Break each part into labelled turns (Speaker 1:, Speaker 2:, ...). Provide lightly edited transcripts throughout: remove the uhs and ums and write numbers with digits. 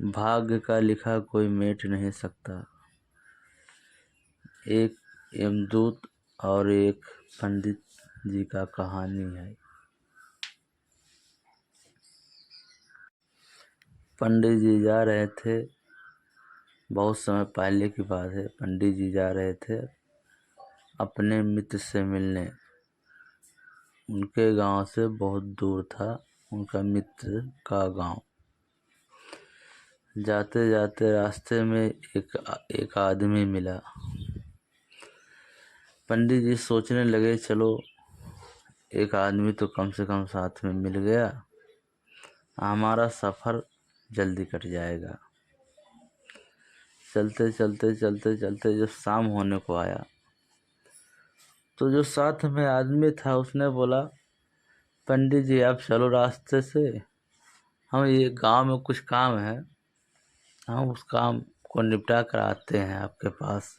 Speaker 1: भाग्य का लिखा कोई मेट नहीं सकता। एक यमदूत और एक पंडित जी का कहानी है। पंडित जी जा रहे थे, बहुत समय पहले की बात है। पंडित जी जा रहे थे अपने मित्र से मिलने। उनके गांव से बहुत दूर था उनका मित्र का गांव। जाते जाते रास्ते में एक आदमी मिला। पंडित जी सोचने लगे, चलो एक आदमी तो कम से कम साथ में मिल गया, हमारा सफ़र जल्दी कट जाएगा। चलते चलते चलते चलते जब शाम होने को आया तो जो साथ में आदमी था उसने बोला, पंडित जी आप चलो रास्ते से, हम ये गांव में कुछ काम है, हम उस काम को निपटा कर आते हैं आपके पास।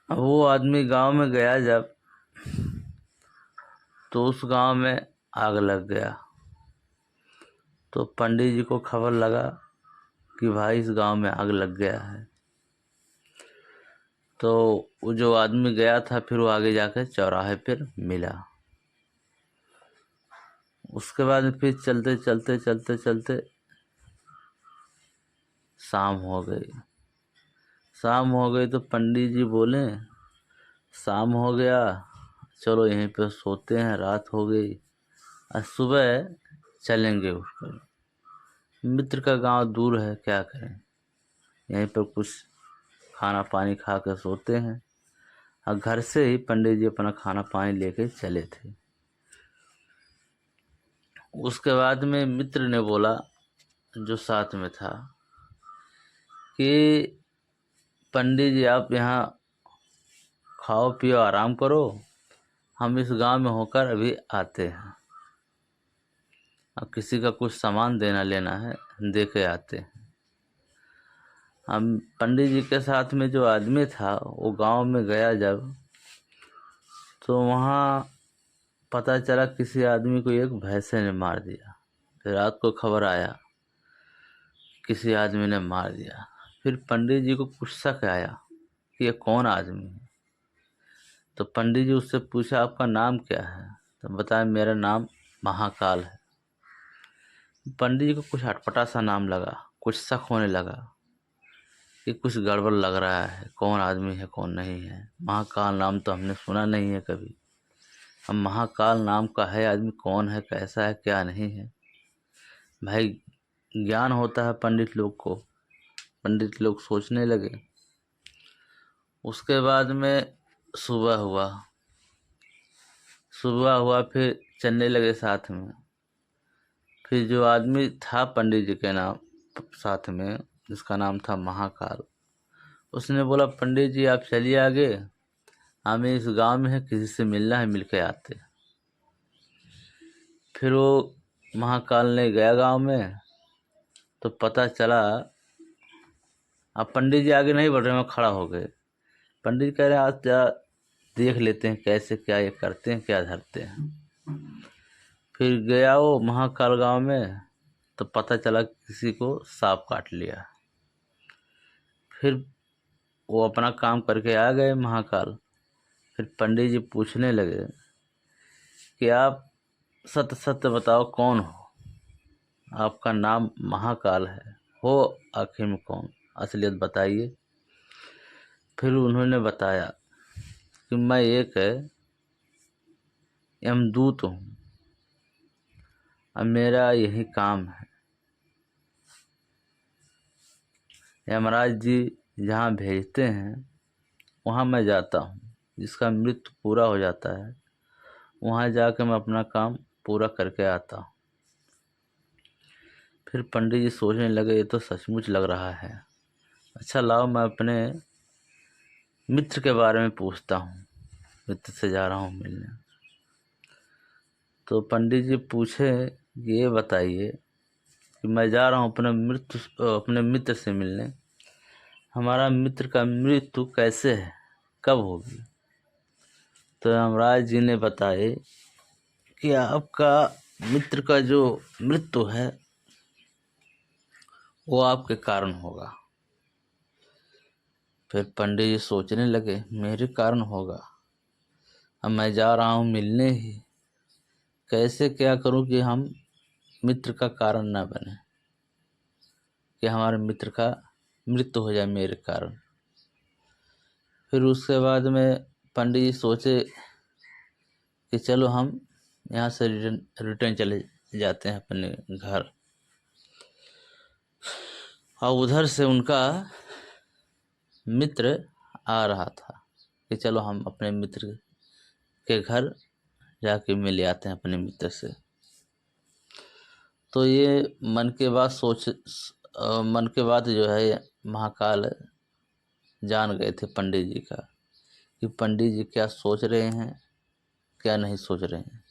Speaker 1: अब वो आदमी गांव में गया जब, तो उस गांव में आग लग गया। तो पंडित जी को खबर लगा कि भाई इस गांव में आग लग गया है। तो वो जो आदमी गया था फिर वो आगे जाकर चौराहे पर मिला। उसके बाद फिर चलते चलते चलते चलते शाम हो गई। शाम हो गई तो पंडित जी बोले, शाम हो गया, चलो यहीं पर सोते हैं, रात हो गई, आज सुबह चलेंगे उठकर। मित्र का गांव दूर है, क्या करें, यहीं पर कुछ खाना पानी खा कर सोते हैं। और घर से ही पंडित जी अपना खाना पानी लेके चले थे। उसके बाद में मित्र ने बोला, जो साथ में था, कि पंडित जी आप यहाँ खाओ पियो आराम करो, हम इस गांव में होकर अभी आते हैं, अब किसी का कुछ सामान देना लेना है, दे के आते हैं। हम पंडित जी के साथ में जो आदमी था वो गांव में गया जब, तो वहाँ पता चला किसी आदमी को एक भैंसे ने मार दिया। फिर रात को खबर आया किसी आदमी ने मार दिया। फिर पंडित जी को कुछ शक आया कि ये कौन आदमी है। तो पंडित जी उससे पूछा, आपका नाम क्या है? तो बताया, मेरा नाम महाकाल है। पंडित जी को कुछ अटपटा सा नाम लगा, कुछ शक होने लगा कि कुछ गड़बड़ लग रहा है, कौन आदमी है कौन नहीं है। महाकाल नाम तो हमने सुना नहीं है कभी। अब महाकाल नाम का है आदमी कौन है, कैसा है, क्या नहीं है। भाई ज्ञान होता है पंडित लोग को। पंडित लोग सोचने लगे। उसके बाद में सुबह हुआ, फिर चलने लगे साथ में। फिर जो आदमी था पंडित जी के नाम साथ में, जिसका नाम था महाकाल, उसने बोला, पंडित जी आप चलिए आगे, हमें इस गांव में है, किसी से मिलना है, मिल के आते। फिर वो महाकाल ने गया गांव में, तो पता चला, अब पंडित जी आगे नहीं बढ़ रहे, वहाँ खड़ा हो गए। पंडित कह रहे हैं, आज क्या देख लेते हैं कैसे क्या ये करते हैं, क्या धरते हैं। फिर गया वो महाकाल गांव में, तो पता चला किसी को सांप काट लिया। फिर वो अपना काम करके आ गए महाकाल। फिर पंडित जी पूछने लगे कि आप सत्य सत्य बताओ कौन हो, आपका नाम महाकाल है, हो आखिर में कौन, असलियत बताइए। फिर उन्होंने बताया कि मैं एक यमदूत हूँ, अब मेरा यही काम है, यमराज जी जहाँ भेजते हैं वहाँ मैं जाता हूँ। जिसका मृत्यु पूरा हो जाता है वहाँ जाकर मैं अपना काम पूरा करके आता हूँ। फिर पंडित जी सोचने लगे, ये तो सचमुच लग रहा है। अच्छा लाओ मैं अपने मित्र के बारे में पूछता हूँ, मित्र से जा रहा हूँ मिलने। तो पंडित जी पूछे, ये बताइए कि मैं जा रहा हूँ अपने मित्र से मिलने, हमारा मित्र का मृत्यु कैसे है, कब होगी? तो यमराज जी ने बताए कि आपका मित्र का जो मृत्यु है वो आपके कारण होगा। फिर पंडित जी सोचने लगे, मेरे कारण होगा, अब मैं जा रहा हूँ मिलने ही, कैसे क्या करूँ कि हम मित्र का कारण न बने, कि हमारे मित्र का मृत्यु हो जाए मेरे कारण। फिर उसके बाद में पंडित जी सोचे कि चलो हम यहाँ से रिटर्न चले जाते हैं अपने घर। और उधर से उनका मित्र आ रहा था कि चलो हम अपने मित्र के घर जाके मिल आते हैं अपने मित्र से। तो ये मन के बात जो है महाकाल जान गए थे पंडित जी का, कि पंडित जी क्या सोच रहे हैं, क्या नहीं सोच रहे हैं।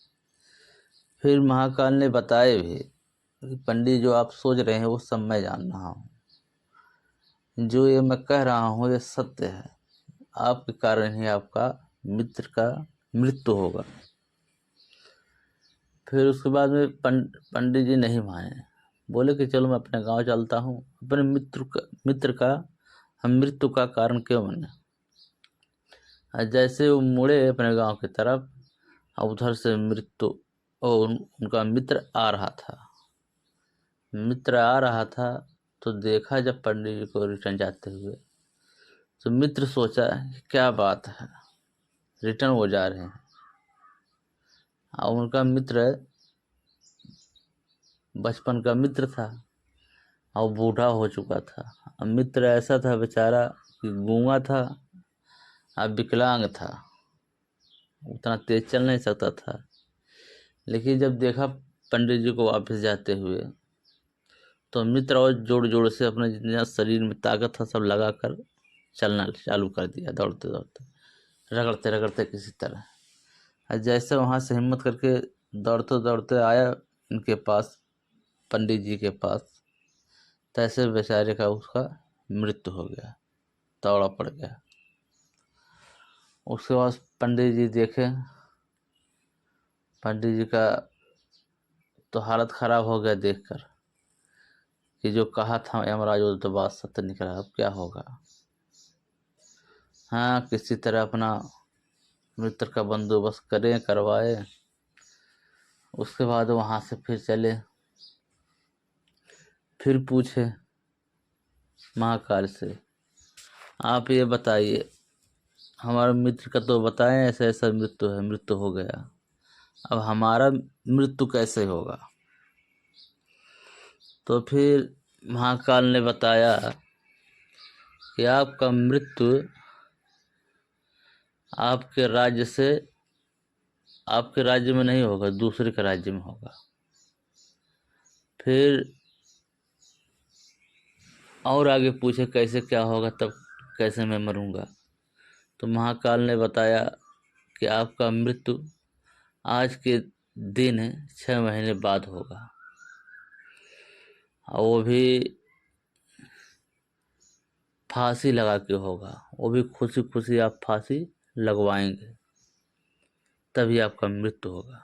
Speaker 1: फिर महाकाल ने बताए भी कि पंडित जो आप सोच रहे हैं वो सब मैं जान रहा हूँ, जो ये मैं कह रहा हूँ ये सत्य है, आपके कारण ही आपका मित्र का मृत्यु होगा। फिर उसके बाद में पंडित जी नहीं माने, बोले कि चलो मैं अपने गांव चलता हूँ, अपने मित्र का हम मृत्यु का कारण क्यों बने। और जैसे वो मुड़े अपने गांव की तरफ, और उधर से मृत्यु और उनका मित्र आ रहा था। तो देखा जब पंडित जी को रिटर्न जाते हुए, तो मित्र सोचा क्या बात है, रिटर्न हो जा रहे हैं। और उनका मित्र बचपन का मित्र था और बूढ़ा हो चुका था। अब मित्र ऐसा था बेचारा कि गूंगा था, अब विकलांग था, उतना तेज चल नहीं सकता था। लेकिन जब देखा पंडित जी को वापस जाते हुए, तो मित्र और जोड़ जोड़ से अपने जितना शरीर में ताकत था सब लगा कर चलना चालू कर दिया, दौड़ते दौड़ते, रगड़ते रगड़ते किसी तरह। और जैसे वहाँ से हिम्मत करके दौड़ते दौड़ते आया इनके पास, पंडित जी के पास, तैसे बेचारे का उसका मृत्यु हो गया, दौड़ा पड़ गया। उसके बाद पंडित जी देखे, पंडित जी का तो हालत खराब हो गया देखकर कि जो कहा था यमराज वो तो बात सत्य निकला, अब क्या होगा। हाँ, किसी तरह अपना मित्र का बंदोबस्त करवाए। उसके बाद वहाँ से फिर चले, फिर पूछे महाकाल से, आप ये बताइए, हमारे मित्र का तो बताएं ऐसा ऐसा मृत्यु हो गया, अब हमारा मृत्यु कैसे होगा। तो फिर महाकाल ने बताया कि आपका मृत्यु आपके राज्य में नहीं होगा, दूसरे के राज्य में होगा। फिर और आगे पूछे कैसे क्या होगा, तब कैसे मैं मरूंगा। तो महाकाल ने बताया कि आपका मृत्यु आज के दिन 6 महीने बाद होगा, और वो भी फांसी लगा के होगा, वो भी खुशी खुशी आप फांसी लगवाएंगे, तभी आपका मृत्यु होगा।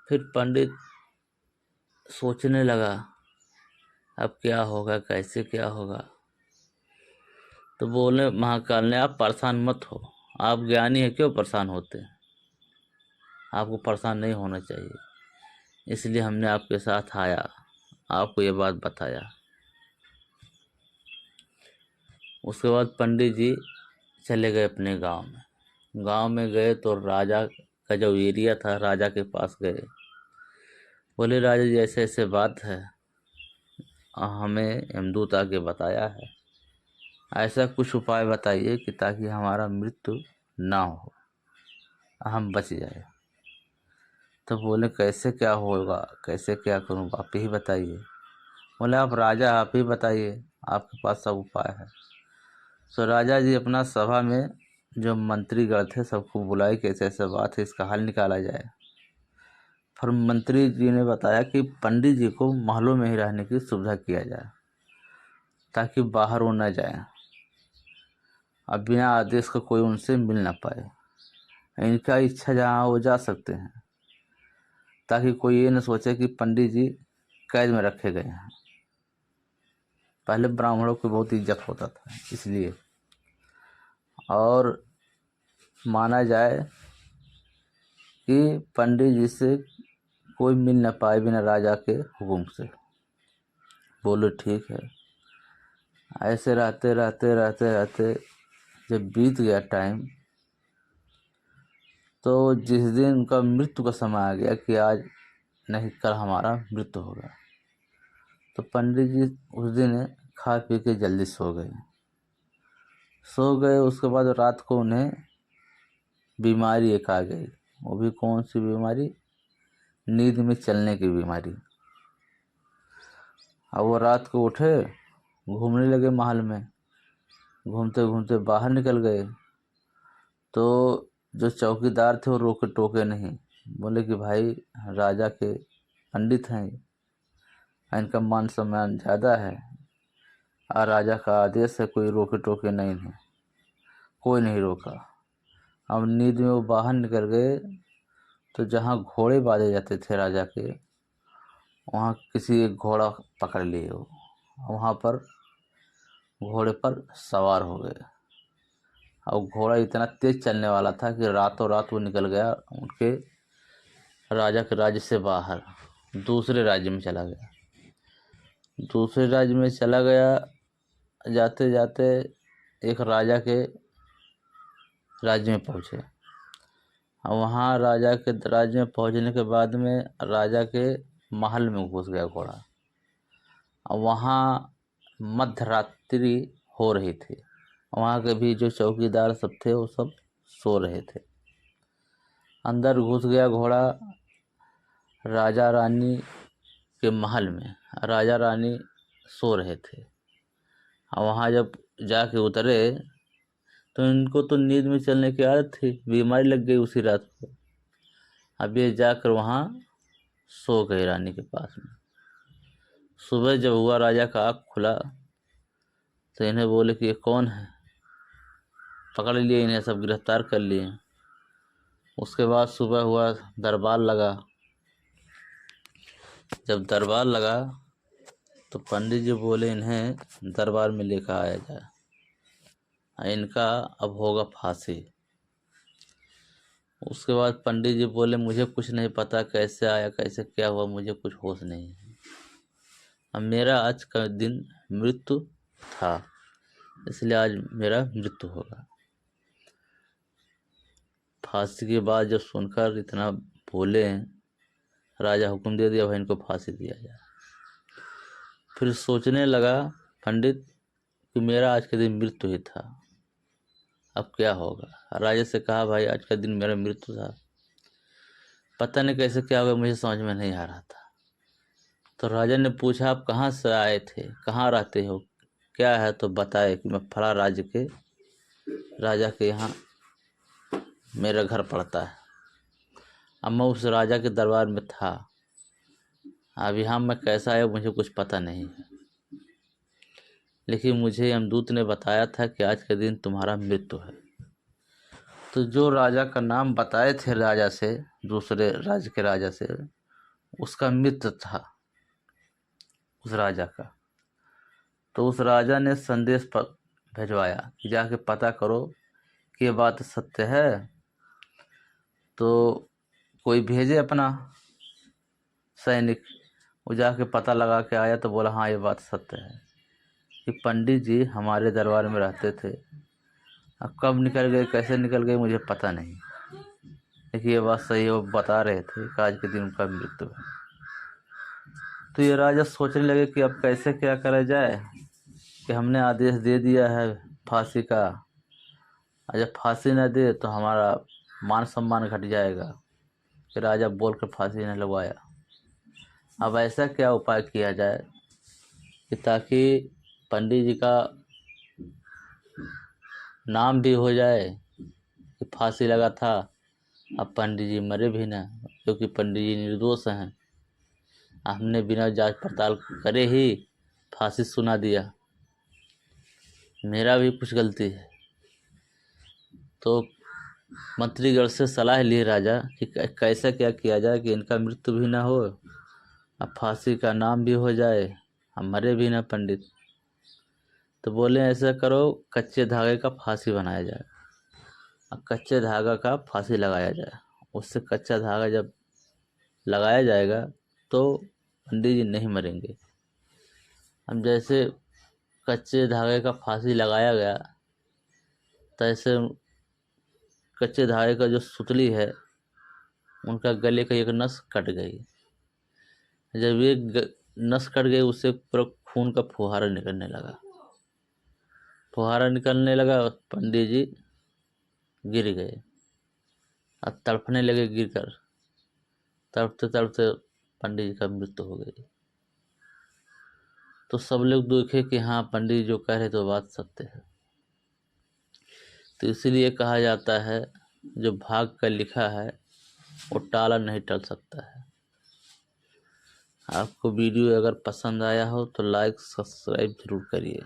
Speaker 1: फिर पंडित सोचने लगा अब क्या होगा, कैसे क्या होगा। तो बोले महाकाल ने, आप परेशान मत हो, आप ज्ञानी है, क्यों परेशान होते हैं, आपको परेशान नहीं होना चाहिए, इसलिए हमने आपके साथ आया, आपको ये बात बताया। उसके बाद पंडित जी चले गए अपने गांव में। गांव में गए तो राजा का जो एरिया था, राजा के पास गए, बोले राजा जी ऐसे ऐसे बात है, हमें यमदूत आके बताया है, ऐसा कुछ उपाय बताइए कि ताकि हमारा मृत्यु ना हो, हम बच जाए। तो बोले कैसे क्या होगा, कैसे क्या करूँ, आप ही बताइए। बोले आप राजा, आप ही बताइए, आपके पास सब उपाय है। तो राजा जी अपना सभा में जो मंत्रीगण थे सबको बुलाए, कैसे ऐसे बात है, इसका हल निकाला जाए। फिर मंत्री जी ने बताया कि पंडित जी को महलों में ही रहने की सुविधा किया जाए, ताकि बाहर वो न जाए, अब बिना आदेश का कोई उनसे मिल ना पाए, इनका इच्छा जहाँ वो जा सकते हैं, ताकि कोई ये न सोचे कि पंडित जी कैद में रखे गए हैं। पहले ब्राह्मणों की बहुत इज्जत होता था इसलिए। और माना जाए कि पंडित जी से कोई मिल न पाए बिना राजा के हुक्म से। बोले ठीक है। ऐसे रहते रहते रहते रहते जब बीत गया टाइम, तो जिस दिन उनका मृत्यु का समय आ गया कि आज नहीं कल हमारा मृत्यु होगा, तो पंडित जी उस दिन खा पी के जल्दी सो गए। उसके बाद रात को उन्हें बीमारी एक आ गई। वो भी कौन सी बीमारी? नींद में चलने की बीमारी। अब वो रात को उठे, घूमने लगे महल में। घूमते घूमते बाहर निकल गए, तो जो चौकीदार थे वो रोके टोके नहीं। बोले कि भाई राजा के पंडित हैं, इनका मान सम्मान ज़्यादा है और राजा का आदेश है, कोई रोके टोके नहीं है। कोई नहीं रोका। अब नींद में वो बाहर निकल गए, तो जहाँ घोड़े बांधे जाते थे राजा के, वहाँ किसी एक घोड़ा पकड़ लिए वो। वहाँ पर घोड़े पर सवार हो गए। और घोड़ा इतना तेज चलने वाला था कि रातों रात वो निकल गया उनके राजा के राज्य से बाहर, दूसरे राज्य में चला गया। दूसरे राज्य में चला गया, जाते जाते एक राजा के राज्य में पहुँचे। और वहाँ राजा के राज्य में पहुँचने के बाद में राजा के महल में घुस गया घोड़ा। और वहाँ मध्यरात्रि हो रही थी। वहाँ के भी जो चौकीदार सब थे वो सब सो रहे थे। अंदर घुस गया घोड़ा राजा रानी के महल में। राजा रानी सो रहे थे। और वहाँ जब जाके उतरे तो इनको तो नींद में चलने की आदत थी, बीमारी लग गई उसी रात को। अब ये जाकर वहाँ सो गए रानी के पास में। सुबह जब हुआ राजा का आँख खुला, तो इन्हें बोले कि ये कौन है। पकड़ लिए इन्हें, सब गिरफ्तार कर लिए। उसके बाद सुबह हुआ, दरबार लगा। जब दरबार लगा तो पंडित जी बोले इन्हें दरबार में लेकर आया जाए, इनका अब होगा फांसी। उसके बाद पंडित जी बोले मुझे कुछ नहीं पता, कैसे आया कैसे क्या हुआ, मुझे कुछ होश नहीं है। अब मेरा आज का दिन मृत्यु था, इसलिए आज मेरा मृत्यु होगा। फांसी की बात जब सुनकर इतना बोले, राजा हुक्म दे दिया भाई इनको फांसी दिया जाए। फिर सोचने लगा पंडित कि मेरा आज के दिन मृत्यु ही था, अब क्या होगा। राजा से कहा भाई आज का दिन मेरा मृत्यु था, पता नहीं कैसे क्या होगा, मुझे समझ में नहीं आ रहा था। तो राजा ने पूछा आप कहाँ से आए थे, कहाँ रहते हो, क्या है। तो बताए कि मैं फला राज्य के राजा के यहाँ मेरा घर पड़ता है। अब मैं उस राजा के दरबार में था, अब यहाँ मैं कैसा आया मुझे कुछ पता नहीं है, लेकिन मुझे यमदूत ने बताया था कि आज के दिन तुम्हारा मृत्यु है। तो जो राजा का नाम बताए थे राजा से, दूसरे राज्य के राजा से, उसका मित्र था उस राजा का। तो उस राजा ने संदेश पर भिजवाया कि जाके पता करो कि ये बात सत्य है। तो कोई भेजे अपना सैनिक, वो जाके पता लगा के आया तो बोला हाँ ये बात सत्य है कि पंडित जी हमारे दरबार में रहते थे। अब कब निकल गए कैसे निकल गए मुझे पता नहीं, लेकिन ये बात सही है, वो बता रहे थे कि आज के दिन उनका मृत्यु है। तो ये राजा सोचने लगे कि अब कैसे क्या करा जाए, कि हमने आदेश दे दिया है फांसी का, और जब फांसी न दे तो हमारा मान सम्मान घट जाएगा। कि राजा बोल कर फांसी न लगवाया। अब ऐसा क्या उपाय किया जाए कि ताकि पंडित जी का नाम भी हो जाए कि फांसी लगा था, अब पंडित जी मरे भी ना, क्योंकि पंडित जी निर्दोष हैं। हमने बिना जांच पड़ताल करे ही फांसी सुना दिया, मेरा भी कुछ गलती है। तो मंत्रीगण से सलाह लिए राजा कि कैसा क्या किया जाए कि इनका मृत्यु भी ना हो, अब फांसी का नाम भी हो जाए, हम मरे भी ना पंडित। तो बोले ऐसा करो, कच्चे धागे का फांसी बनाया जाए और कच्चे धागा का फांसी लगाया जाए। उससे कच्चा धागा जब लगाया जाएगा तो पंडित जी नहीं मरेंगे। अब जैसे कच्चे धागे का फांसी लगाया गया, तैसे कच्चे धागे का जो सुतली है उनका गले का एक नस कट गई। जब एक नस कट गई, उससे पूरा खून का फुहारा निकलने लगा। फुहारा निकलने लगा, पंडित जी गिर गए और तड़पने लगे। गिरकर तड़पते तड़पते पंडित जी का मृत्यु हो गई। तो सब लोग देखे कि हाँ, पंडित जी जो कह रहे तो बात सत्य है। तो इसीलिए कहा जाता है, जो भाग का लिखा है वो टाला नहीं टल सकता है। आपको वीडियो अगर पसंद आया हो तो लाइक सब्सक्राइब जरूर करिए।